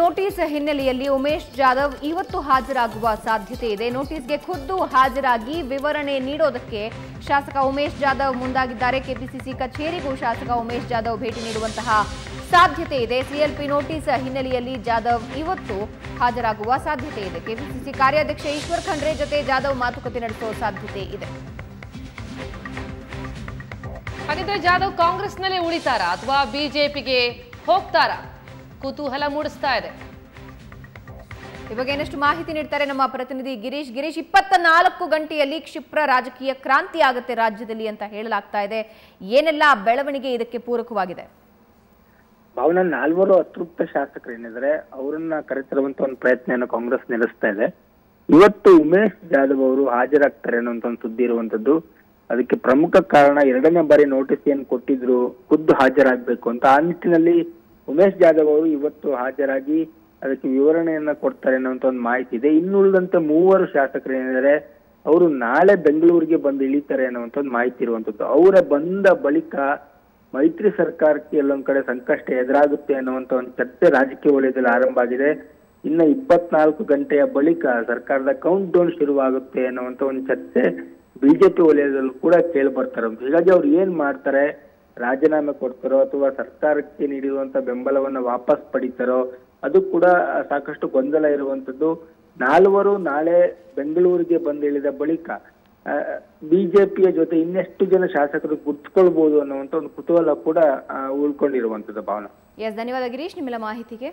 Notice ಹಿನ್ನೆಲೆಯಲ್ಲಿ ಉಮೇಶ್ ಜಾಧವ್ ಇವತ್ತು ಹಾಜರಾಗುವ ಸಾಧ್ಯತೆ ಇದೆ. ನೋಟಿಸ್ಗೆ ಖುದ್ದು ಹಾಜರಾಗಿ ವಿವರಣೆ ನೀಡೋದಕ್ಕೆ ಶಾಸಕ ಉಮೇಶ್ ಜಾಧವ್ ಮುಂದಾಗಿದ್ದಾರೆ. ಕೆಪಿಸಿಸಿ ಕಚೇರಿಗೂ ಶಾಸಕ ಉಮೇಶ್ ಜಾಧವ್ ಭೇಟಿ ನೀಡುವಂತಹ ಸಾಧ್ಯತೆ ಇದೆ. ಸಿಎಲ್ಪಿ ನೋಟಿಸ್ ಹಿನ್ನೆಲೆಯಲ್ಲಿ ಜಾಧವ್ ಇವತ್ತು ಹಾಜರಾಗುವ ಸಾಧ್ಯತೆ ಇದೆ. ಕೆಪಿಸಿಸಿ ಕಾರ್ಯಾಧ್ಯಕ್ಷ ಈಶ್ವರ್ ಖಂಡ್ರೆ ಜೊತೆ ಜಾಧವ್ ಮಾತುಕತೆ ನಡೆಸುವ ಸಾಧ್ಯತೆ ಇದೆ. ಹಾಗಿದ್ರೆ ಜಾಧವ್ ಕಾಂಗ್ರೆಸ್ನಲ್ಲೇ ಉಳಿತಾರಾ ಅಥವಾ ಬಿಜೆಪಿಗೆ ಹೋಗ್ತಾರಾ? ಕುತೂಹಲ ಮೂಡಿಸ್ತಾ ಇದೆ. ಈ ಬಗ್ಗೆ ಇನ್ನಷ್ಟು ಮಾಹಿತಿ ನೀಡ್ತಾರೆ ನಮ್ಮ ಪ್ರತಿನಿಧಿ ಗಿರೀಶ್. 24 ಗಂಟೆಯಲ್ಲಿ ಕ್ಷಿಪ್ರ ರಾಜಕೀಯ ಕ್ರಾಂತಿ ಆಗುತ್ತೆ ರಾಜ್ಯದಲ್ಲಿ ಅಂತ ಹೇಳಲಾಗ್ತಾ ಇದೆ. ಏನೆಲ್ಲ ಬೆಳವಣಿಗೆ ಇದಕ್ಕೆ ಪೂರಕವಾಗಿದೆ? ಭಾವನಾ, 4 ಅತೃಪ್ತ ಶಾಸಕರು ಏನಿದ್ದಾರೆ ಅವರನ್ನ ಕರೆತರುವಂತ ಒಂದು ಪ್ರಯತ್ನ ಕಾಂಗ್ರೆಸ್ ನಡೆಸ್ತಾ ಇದೆ. ಇವತ್ತು ಉಮೇಶ್ ಜಾಧವ್ ಅವರು ಹಾಜರಾಗ್ತಾರೆ ಅನ್ನುವಂತ ಒಂದು ಸುದ್ದಿ ಇರುವಂತದ್ದು. ಅದಕ್ಕೆ ಪ್ರಮುಖ ಕಾರಣ 2ನೇ ಬಾರಿ ನೋಟಿಸ್ ಏನ್ ಕೊಟ್ಟಿದ್ರು, ಖುದ್ದು ಹಾಜರಾಗಬೇಕು ಅಂತ. ಆ ನಿಟ್ಟಿನಲ್ಲಿ ಉಮೇಶ್ ಜಾಧವ್ ಅವರು ಇವತ್ತು ಹಾಜರಾಗಿ ಅದಕ್ಕೆ ವಿವರಣೆಯನ್ನ ಕೊಡ್ತಾರೆ ಅನ್ನುವಂತ ಒಂದು ಮಾಹಿತಿ ಇದೆ. ಇನ್ನುಳಿದಂತೆ 3 ಶಾಸಕರು ಏನಿದ್ದಾರೆ ಅವರು ನಾಳೆ ಬೆಂಗಳೂರಿಗೆ ಬಂದು ಇಳಿತಾರೆ ಅನ್ನುವಂತ ಒಂದು ಮಾಹಿತಿ ಇರುವಂತದ್ದು. ಅವರ ಬಂದ ಬಳಿಕ ಮೈತ್ರಿ ಸರ್ಕಾರಕ್ಕೆ ಎಲ್ಲೊಂದ್ ಕಡೆ ಸಂಕಷ್ಟ ಎದುರಾಗುತ್ತೆ ಅನ್ನುವಂತ ಒಂದು ಚರ್ಚೆ ರಾಜಕೀಯ ವಲಯದಲ್ಲಿ ಆರಂಭ ಆಗಿದೆ. ಇನ್ನ 24 ಗಂಟೆಯ ಬಳಿಕ ಸರ್ಕಾರದ ಕೌಂಟ್ ಡೌನ್ ಶುರುವಾಗುತ್ತೆ ಅನ್ನುವಂತ ಒಂದು ಚರ್ಚೆ ಬಿಜೆಪಿ ವಲಯದಲ್ಲೂ ಕೂಡ ಕೇಳಿ ಬರ್ತಾರೆ. ಹೀಗಾಗಿ ಅವ್ರು ಏನ್ ಮಾಡ್ತಾರೆ, ರಾಜೀನಾಮೆ ಕೊಡ್ತಾರೋ ಅಥವಾ ಸರ್ಕಾರಕ್ಕೆ ನೀಡಿರುವಂತ ಬೆಂಬಲವನ್ನ ವಾಪಸ್ ಪಡಿತಾರೋ, ಅದು ಕೂಡ ಸಾಕಷ್ಟು ಗೊಂದಲ ಇರುವಂತದ್ದು. 4 ನಾಳೆ ಬೆಂಗಳೂರಿಗೆ ಬಂದು ಇಳಿದ ಬಳಿಕ ಬಿಜೆಪಿಯ ಜೊತೆ ಇನ್ನೆಷ್ಟು ಜನ ಶಾಸಕರು ಗುರ್ತಿಸ್ಕೊಳ್ಬಹುದು ಅನ್ನುವಂತ ಒಂದು ಕುತೂಹಲ ಕೂಡ ಉಳ್ಕೊಂಡಿರುವಂತದ್ದು. ಭಾವನಾ, ಧನ್ಯವಾದ ಗಿರೀಶ್ ನಿಮ್ಮೆಲ್ಲ ಮಾಹಿತಿಗೆ.